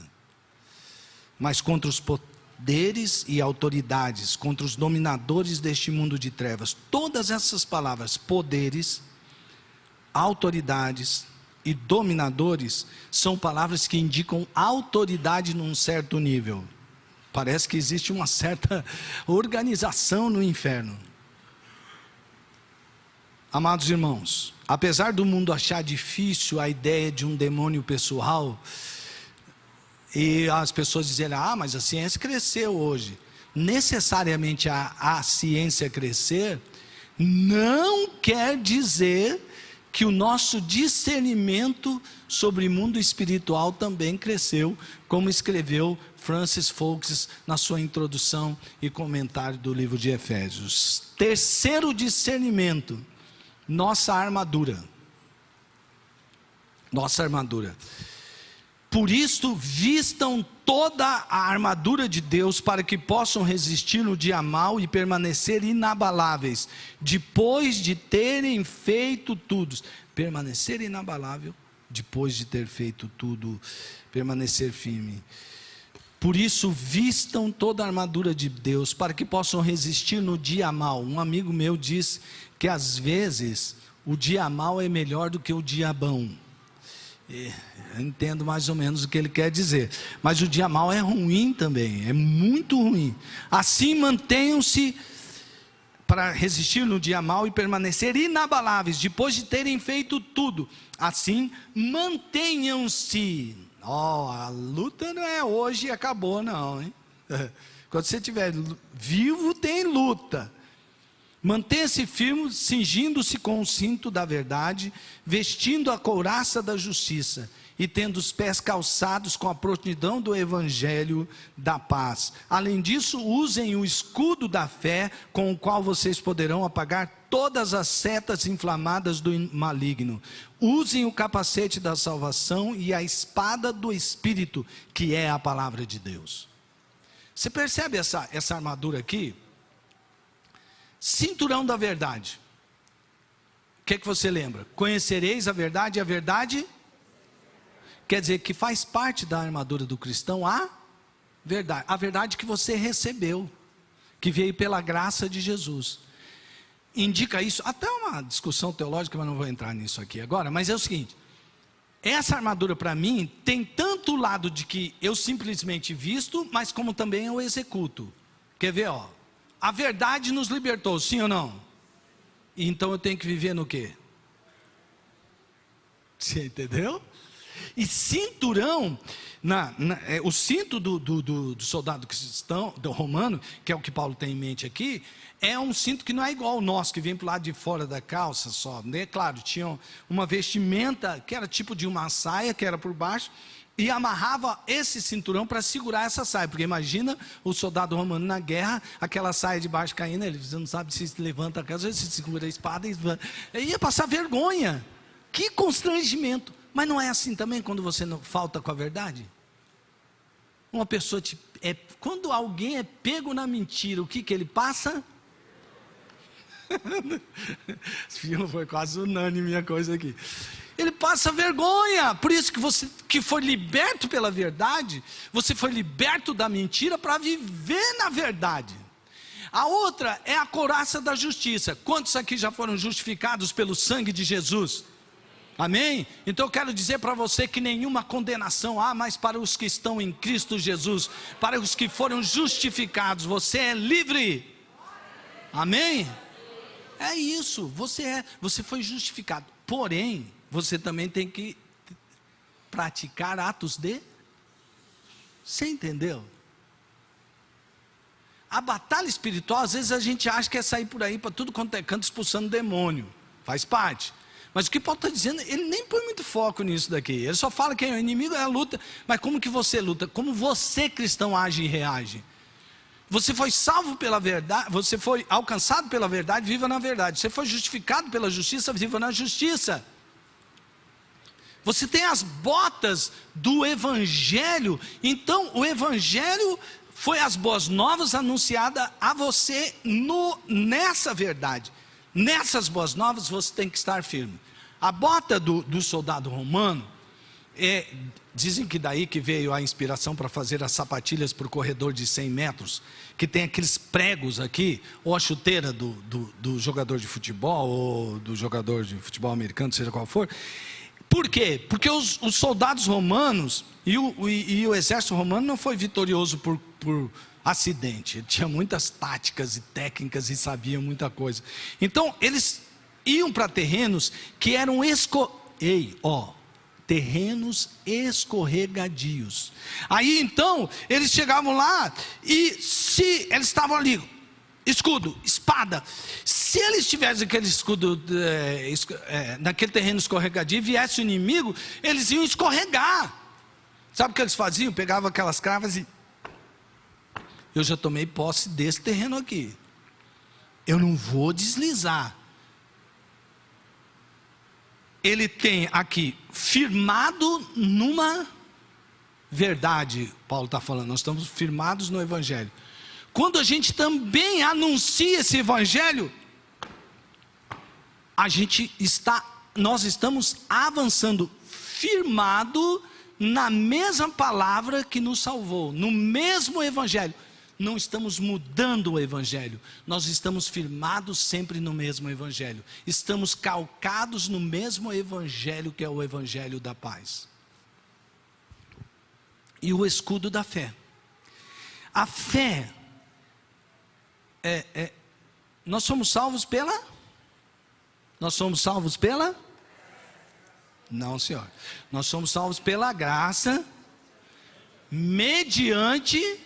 mas contra os poderes e autoridades, contra os dominadores deste mundo de trevas. Todas essas palavras, poderes, autoridades e dominadores, são palavras que indicam autoridade num certo nível. Parece que existe uma certa organização no inferno. Amados irmãos, apesar do mundo achar difícil a ideia de um demônio pessoal, e as pessoas dizerem, mas a ciência cresceu hoje. Necessariamente a ciência crescer não quer dizer que o nosso discernimento sobre o mundo espiritual também cresceu, como escreveu Francis Fox na sua introdução e comentário do livro de Efésios. Terceiro discernimento, nossa armadura. Nossa armadura. Por isso, vistam toda a armadura de Deus, para que possam resistir no dia mau e permanecer inabaláveis, depois de terem feito tudo. Permanecer inabalável, depois de ter feito tudo, permanecer firme. Por isso, vistam toda a armadura de Deus, para que possam resistir no dia mau. Um amigo meu disse que às vezes o dia mau é melhor do que o dia bom. Eu entendo mais ou menos o que ele quer dizer, mas o dia mau é ruim também, é muito ruim. Assim mantenham-se para resistir no dia mau e permanecer inabaláveis, depois de terem feito tudo. Assim mantenham-se. A luta não é hoje e acabou não, hein? Quando você estiver vivo tem luta. Mantenha-se firme, cingindo-se com o cinto da verdade, vestindo a couraça da justiça, e tendo os pés calçados com a prontidão do evangelho da paz. Além disso, usem o escudo da fé, com o qual vocês poderão apagar todas as setas inflamadas do maligno. Usem o capacete da salvação e a espada do Espírito, que é a palavra de Deus. Você percebe essa armadura aqui? Cinturão da verdade. O que você lembra? Conhecereis a verdade, e a verdade quer dizer que faz parte da armadura do cristão a verdade que você recebeu, que veio pela graça de Jesus. indica isso, até uma discussão teológica, mas não vou entrar nisso aqui agora, mas é o seguinte, essa armadura para mim, tem tanto o lado de que eu simplesmente visto, mas como também eu executo. Quer ver, ó? A verdade nos libertou, sim ou não? Então eu tenho que viver no quê? Você entendeu? E cinturão, o cinto do soldado cristão, do romano, que é o que Paulo tem em mente aqui, é um cinto que não é igual ao nosso, que vem para o lado de fora da calça só, né? Claro, tinha uma vestimenta que era tipo de uma saia, que era por baixo, e amarrava esse cinturão para segurar essa saia, porque imagina o soldado romano na guerra, aquela saia de baixo caindo, ele não sabe se levanta a casa, se segura a espada, e ia passar vergonha, que constrangimento. Mas não é assim também quando você não falta com a verdade? Uma pessoa quando alguém é pego na mentira, o que ele passa? Não foi quase unânime a coisa aqui. Ele passa vergonha. Por isso que você que foi liberto pela verdade, você foi liberto da mentira para viver na verdade. A outra é a couraça da justiça. Quantos aqui já foram justificados pelo sangue de Jesus? Amém? Então eu quero dizer para você que nenhuma condenação há mais para os que estão em Cristo Jesus, para os que foram justificados. Você é livre. Amém? É isso, você foi justificado. Porém, você também tem que praticar atos de... Você entendeu? A batalha espiritual, às vezes a gente acha que é sair por aí para tudo quanto é canto expulsando demônio. Faz parte. Mas o que Paulo está dizendo, ele nem põe muito foco nisso daqui. Ele só fala que o inimigo é a luta. Mas como que você luta? Como você, cristão, age e reage? Você foi salvo pela verdade, você foi alcançado pela verdade, viva na verdade. Você foi justificado pela justiça, viva na justiça. Você tem as botas do Evangelho. Então o Evangelho foi as boas novas anunciadas a você nessa verdade. Nessas boas novas você tem que estar firme. A bota do soldado romano, dizem que daí que veio a inspiração para fazer as sapatilhas para o corredor de 100 metros, que tem aqueles pregos aqui, ou a chuteira do jogador de futebol, ou do jogador de futebol americano, seja qual for. Por quê? Porque os soldados romanos e o exército romano não foi vitorioso por acidente. Ele tinha muitas táticas e técnicas e sabia muita coisa. Então eles iam para terrenos que eram terrenos escorregadios. Aí então eles chegavam lá e se eles estavam ali, escudo, espada. Se eles tivessem aquele escudo naquele terreno escorregadio e viesse o inimigo, eles iam escorregar. Sabe o que eles faziam? Pegavam aquelas cravas e... Eu já tomei posse desse terreno aqui. Eu não vou deslizar. Ele tem aqui, firmado numa verdade, Paulo está falando, nós estamos firmados no Evangelho. Quando a gente também anuncia esse Evangelho, nós estamos avançando, firmado na mesma palavra que nos salvou, no mesmo Evangelho. Não estamos mudando o Evangelho, nós estamos firmados sempre no mesmo Evangelho, estamos calcados no mesmo Evangelho que é o Evangelho da paz. E o escudo da fé. A fé, nós somos salvos pela? Nós somos salvos pela? Não, senhor. Nós somos salvos pela graça, mediante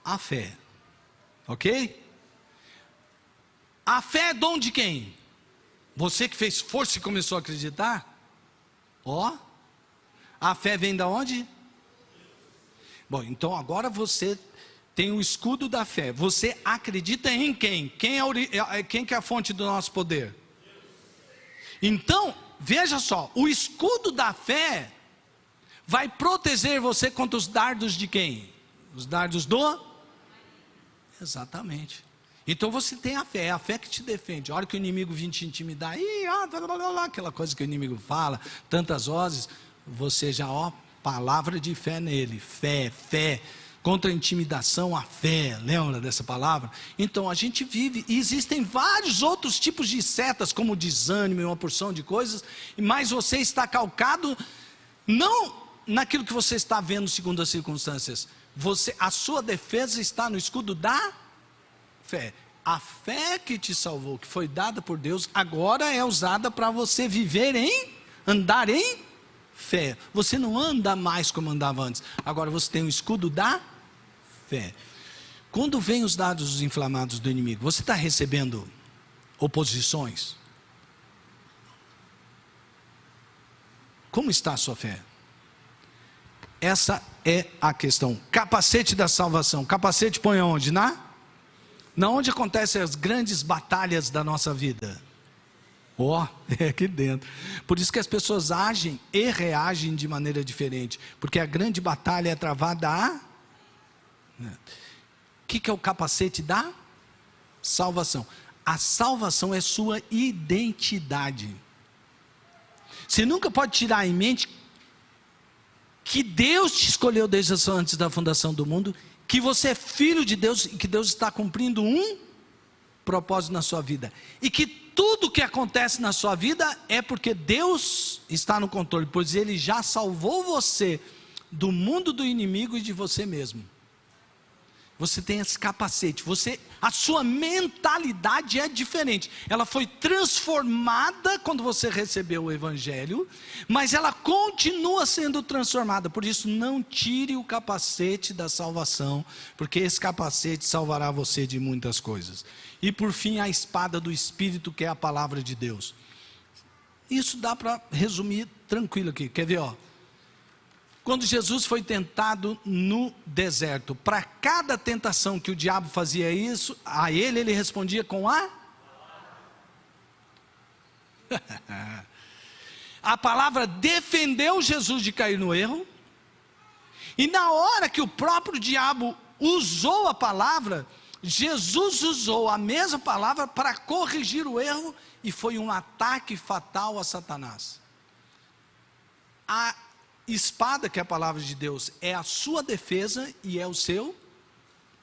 a fé, ok? A fé é dom de quem? Você que fez força e começou a acreditar? A fé vem da onde? Bom, então agora você tem o escudo da fé. Você acredita em quem? Quem que é a fonte do nosso poder? Então, veja só, o escudo da fé vai proteger você contra os dardos de quem? Os dardos do... Exatamente. Então você tem a fé, é a fé que te defende. A hora que o inimigo vir te intimidar, aquela coisa que o inimigo fala, tantas vozes, você já, palavra de fé nele, fé, contra a intimidação, a fé. Lembra dessa palavra? Então a gente vive, e existem vários outros tipos de setas, como desânimo e uma porção de coisas, mas você está calcado não naquilo que você está vendo segundo as circunstâncias. A sua defesa está no escudo da fé. A fé que te salvou, que foi dada por Deus, agora é usada para você viver andar em fé. Você não anda mais como andava antes. Agora você tem o escudo da fé. Quando vem os dados inflamados do inimigo, você está recebendo oposições? Como está a sua fé? Essa é a questão. Capacete da salvação. Capacete põe aonde? Na onde acontecem as grandes batalhas da nossa vida? É aqui dentro. Por isso que as pessoas agem e reagem de maneira diferente. Porque a grande batalha é travada O que é o capacete da salvação? A salvação é sua identidade. Você nunca pode tirar em mente que Deus te escolheu desde antes da fundação do mundo, que você é filho de Deus e que Deus está cumprindo um propósito na sua vida. E que tudo que acontece na sua vida é porque Deus está no controle, pois Ele já salvou você do mundo do inimigo e de você mesmo. Você tem esse capacete, a sua mentalidade é diferente. Ela foi transformada quando você recebeu o Evangelho, mas ela continua sendo transformada. Por isso, não tire o capacete da salvação, porque esse capacete salvará você de muitas coisas. E por fim, a espada do Espírito, que é a palavra de Deus. Isso dá para resumir tranquilo aqui. Quer ver, Quando Jesus foi tentado no deserto, para cada tentação que o diabo fazia isso, a ele respondia com a palavra defendeu Jesus de cair no erro, e na hora que o próprio diabo usou a palavra, Jesus usou a mesma palavra para corrigir o erro, e foi um ataque fatal a Satanás. A espada, que é a palavra de Deus, é a sua defesa e é o seu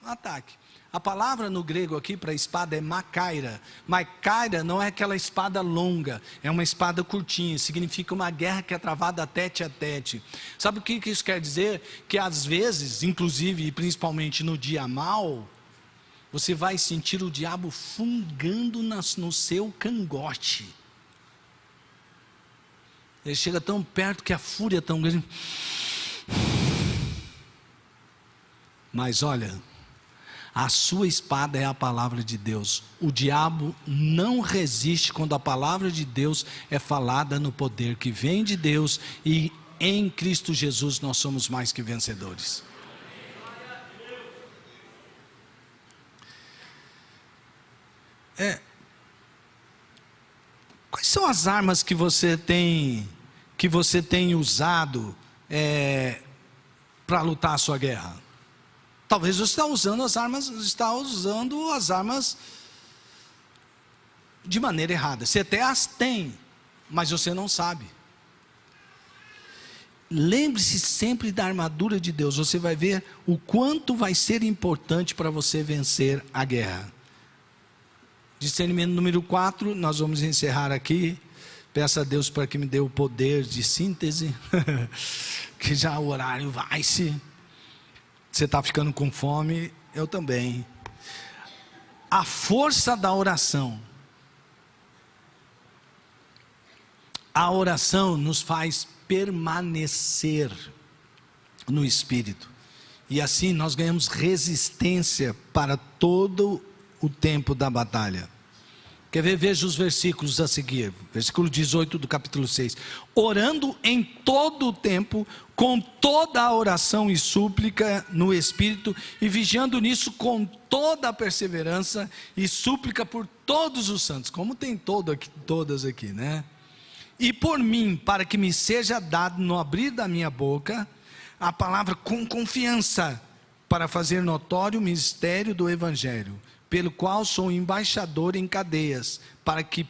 ataque. A palavra no grego aqui para espada é makaira. Makaira não é aquela espada longa, é uma espada curtinha, significa uma guerra que é travada tete a tete. Sabe o que isso quer dizer? Que às vezes, inclusive e principalmente no dia mau, você vai sentir o diabo fungando no seu cangote. Ele chega tão perto que a fúria é tão grande. Mas olha, a sua espada é a palavra de Deus. O diabo não resiste quando a palavra de Deus é falada no poder que vem de Deus. E em Cristo Jesus nós somos mais que vencedores. Quais são as armas que você tem usado para lutar a sua guerra? Talvez você está usando as armas de maneira errada. Você até as tem, mas você não sabe. Lembre-se sempre da armadura de Deus. Você vai ver o quanto vai ser importante para você vencer a guerra. Discernimento número 4, nós vamos encerrar aqui. Peço a Deus para que me dê o poder de síntese, que já o horário vai-se. Você está ficando com fome, eu também. A força da oração. A oração nos faz permanecer no Espírito. E assim nós ganhamos resistência para todo o tempo da batalha. Quer ver? Veja os versículos a seguir. Versículo 18 do capítulo 6. Orando em todo o tempo, com toda a oração e súplica no Espírito, e vigiando nisso com toda a perseverança e súplica por todos os santos. Como tem todas aqui, né? E por mim, para que me seja dado no abrir da minha boca a palavra com confiança, para fazer notório o mistério do Evangelho, pelo qual sou embaixador em cadeias, para que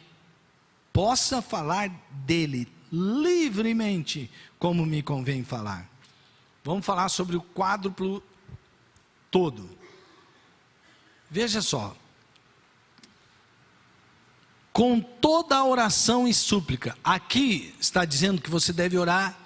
possa falar dele livremente, como me convém falar. Vamos falar sobre o quádruplo todo. Veja só, com toda a oração e súplica, aqui está dizendo que você deve orar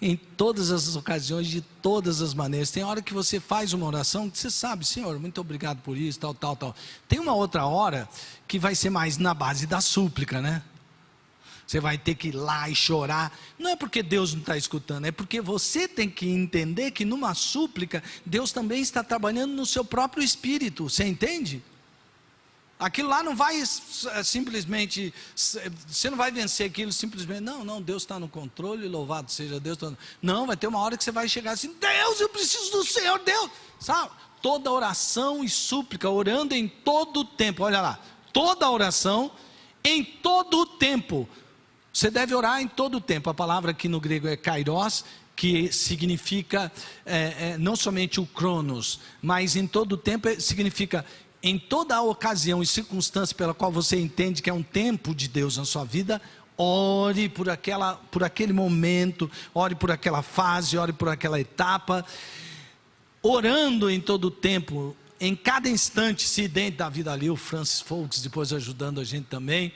em todas as ocasiões, de todas as maneiras. Tem hora que você faz uma oração que você sabe, Senhor, muito obrigado por isso, tal, tal, tal. Tem uma outra hora que vai ser mais na base da súplica, né? Você vai ter que ir lá e chorar. Não é porque Deus não está escutando, é porque você tem que entender que numa súplica, Deus também está trabalhando no seu próprio espírito. Você entende? Aquilo lá não vai simplesmente, você não vai vencer aquilo simplesmente, não, Deus está no controle, louvado seja Deus. Não, vai ter uma hora que você vai chegar assim, Deus, eu preciso do Senhor, Deus. Sabe? Toda oração e súplica, orando em todo o tempo, olha lá, toda oração em todo o tempo. Você deve orar em todo o tempo. A palavra aqui no grego é kairos, que significa não somente o cronos, mas em todo o tempo significa em toda a ocasião e circunstância pela qual você entende que é um tempo de Deus na sua vida. Ore por aquele momento, ore por aquela fase, ore por aquela etapa, orando em todo o tempo, em cada instante, se dentro da vida ali, o Francis Folks depois ajudando a gente também.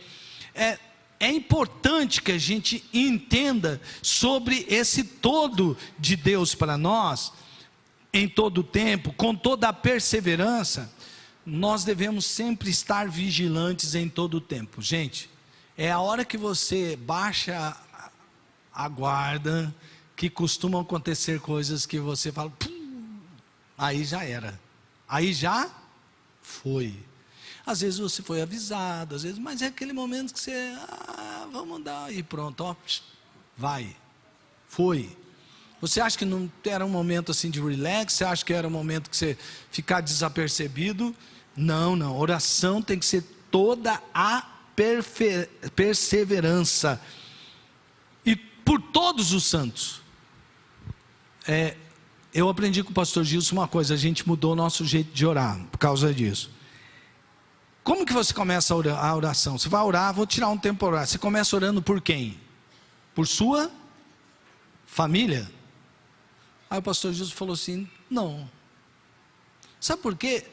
É importante que a gente entenda sobre esse todo de Deus para nós, em todo o tempo, com toda a perseverança. Nós devemos sempre estar vigilantes em todo o tempo. Gente, é a hora que você baixa a guarda, que costumam acontecer coisas que você fala, aí já era, aí já foi. Às vezes você foi avisado, às vezes, mas é aquele momento que você, vamos dar, e pronto, ó, vai, foi. Você acha que não era um momento assim de relax? Você acha que era um momento que você ficar desapercebido? Não, oração tem que ser toda a perseverança, e por todos os santos. Eu aprendi com o pastor Gilson uma coisa, a gente mudou o nosso jeito de orar, por causa disso. Como que você começa a oração? Você vai orar, vou tirar um tempo para orar. Você começa orando por quem? Por sua família? Aí o pastor Jesus falou assim, não. Sabe por quê?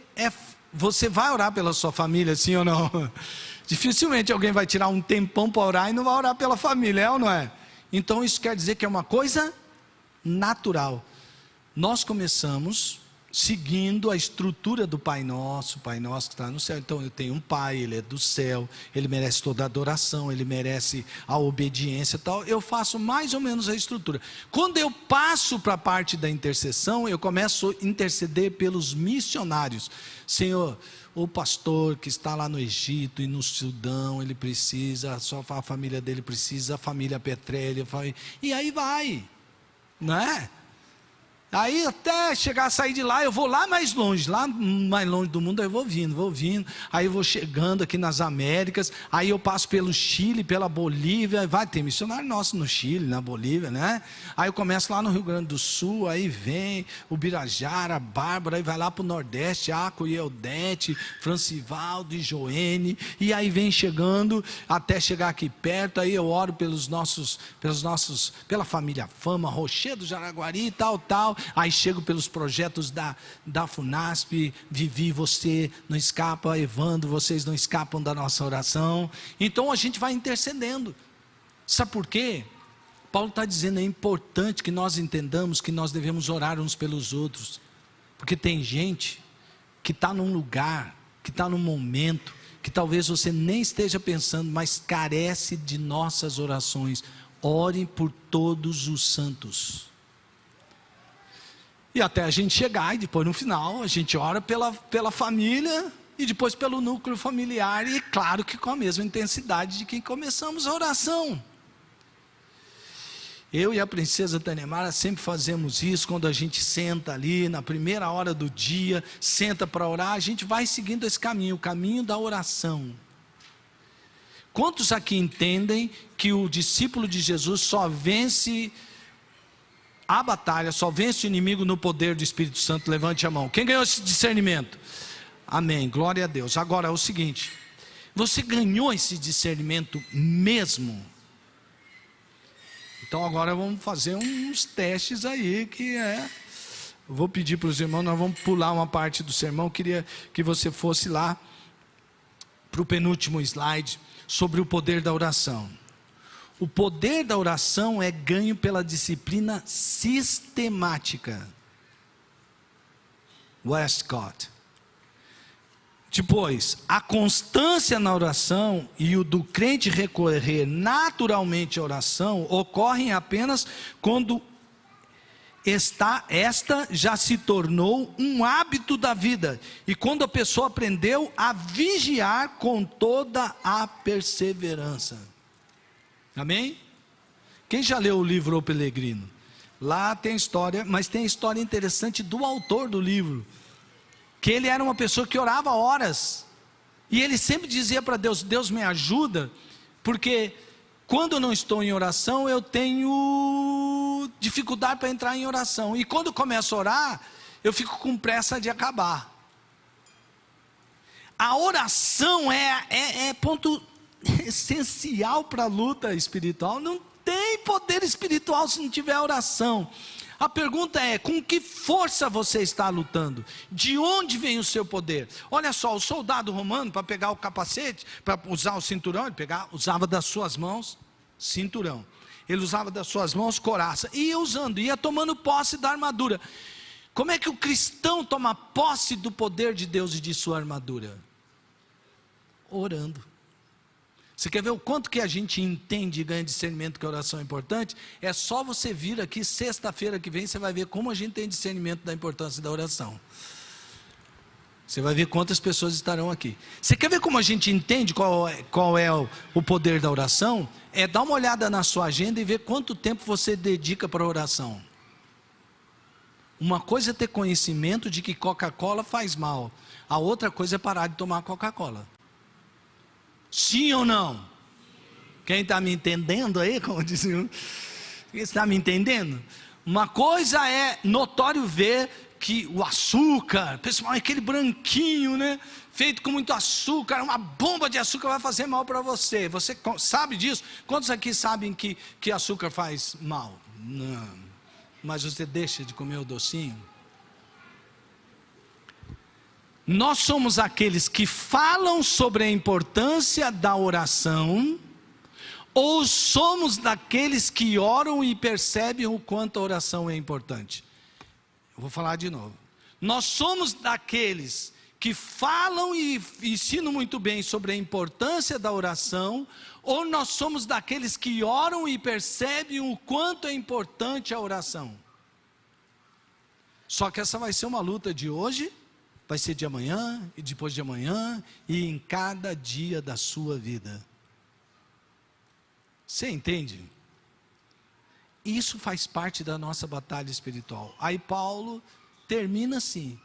Você vai orar pela sua família, sim ou não? Dificilmente alguém vai tirar um tempão para orar e não vai orar pela família, é ou não é? Então isso quer dizer que é uma coisa natural. Nós começamos seguindo a estrutura do Pai Nosso que está no céu. Então eu tenho um Pai, Ele é do céu, Ele merece toda a adoração, Ele merece a obediência e tal. Eu faço mais ou menos a estrutura. Quando eu passo para a parte da intercessão, eu começo a interceder pelos missionários. Senhor, o pastor que está lá no Egito e no Sudão, ele precisa, a família dele precisa, a família Petrelli, e aí vai, não é? Aí até chegar a sair de lá, eu vou lá mais longe do mundo, eu vou vindo, aí eu vou chegando aqui nas Américas, aí eu passo pelo Chile, pela Bolívia, vai ter missionário nosso no Chile, na Bolívia, né? Aí eu começo lá no Rio Grande do Sul, aí vem o Birajara, a Bárbara, aí vai lá para o Nordeste, Aco e Eudete, Francivaldo e Joene, e aí vem chegando, até chegar aqui perto, aí eu oro pela família Fama, Rochedo, Jaraguari e tal, aí chego pelos projetos da FUNASP, Vivi, você não escapa, Evandro, vocês não escapam da nossa oração. Então a gente vai intercedendo. Sabe por quê? Paulo está dizendo, é importante que nós entendamos que nós devemos orar uns pelos outros, porque tem gente que está num lugar, que está num momento, que talvez você nem esteja pensando, mas carece de nossas orações. Orem por todos os santos. E até a gente chegar, e depois no final, a gente ora pela família, e depois pelo núcleo familiar, e claro que com a mesma intensidade de que começamos a oração. Eu e a princesa Tanemara sempre fazemos isso, quando a gente senta ali, na primeira hora do dia, senta para orar, a gente vai seguindo esse caminho, o caminho da oração. Quantos aqui entendem que o discípulo de Jesus só vence a batalha, só vence o inimigo no poder do Espírito Santo? Levante a mão. Quem ganhou esse discernimento? Amém, glória a Deus. Agora é o seguinte, você ganhou esse discernimento mesmo? Então agora vamos fazer uns testes aí, que Eu vou pedir para os irmãos, nós vamos pular uma parte do sermão. Eu queria que você fosse lá para o penúltimo slide, sobre o poder da oração. O poder da oração é ganho pela disciplina sistemática. Westcott. Depois, a constância na oração e o do crente recorrer naturalmente à oração ocorrem apenas quando esta já se tornou um hábito da vida e quando a pessoa aprendeu a vigiar com toda a perseverança. Amém? Quem já leu o livro O Peregrino? Lá tem história, mas tem história interessante do autor do livro, que ele era uma pessoa que orava horas, e ele sempre dizia para Deus: Deus me ajuda, porque quando eu não estou em oração, eu tenho dificuldade para entrar em oração, e quando eu começo a orar, eu fico com pressa de acabar. A oração é ponto essencial para a luta espiritual. Não tem poder espiritual se não tiver oração. A pergunta é: com que força você está lutando? De onde vem o seu poder? Olha só, o soldado romano, para pegar o capacete, para usar o cinturão, ele usava das suas mãos cinturão, ele usava das suas mãos couraça, ia tomando posse da armadura. Como é que o cristão toma posse do poder de Deus e de sua armadura? Orando. Você quer ver o quanto que a gente entende e ganha discernimento que a oração é importante? É só você vir aqui sexta-feira que vem, você vai ver como a gente tem discernimento da importância da oração. Você vai ver quantas pessoas estarão aqui. Você quer ver como a gente entende qual é o poder da oração? É dar uma olhada na sua agenda e ver quanto tempo você dedica para a oração. Uma coisa é ter conhecimento de que Coca-Cola faz mal, a outra coisa é parar de tomar Coca-Cola. Sim ou não? Quem está me entendendo aí? Como disse um, está me entendendo? Uma coisa é notório ver que o açúcar, pessoal, aquele branquinho, né? Feito com muito açúcar, uma bomba de açúcar vai fazer mal para você. Você sabe disso? Quantos aqui sabem que açúcar faz mal? Não. Mas você deixa de comer o docinho? Nós somos aqueles que falam sobre a importância da oração, ou somos daqueles que oram e percebem o quanto a oração é importante? Eu vou falar de novo. Nós somos daqueles que falam e ensinam muito bem sobre a importância da oração, ou nós somos daqueles que oram e percebem o quanto é importante a oração? Só que essa vai ser uma luta de hoje, vai ser de amanhã, e depois de amanhã, e em cada dia da sua vida. Você entende? Isso faz parte da nossa batalha espiritual. Aí Paulo termina assim: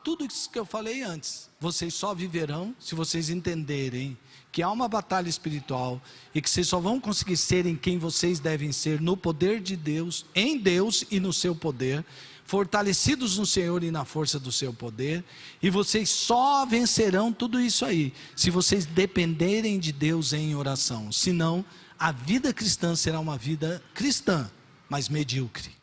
tudo isso que eu falei antes, vocês só viverão se vocês entenderem que há uma batalha espiritual, e que vocês só vão conseguir serem quem vocês devem ser, no poder de Deus, em Deus e no seu poder, fortalecidos no Senhor e na força do seu poder, e vocês só vencerão tudo isso aí, se vocês dependerem de Deus em oração. Senão, a vida cristã será uma vida cristã, mas medíocre.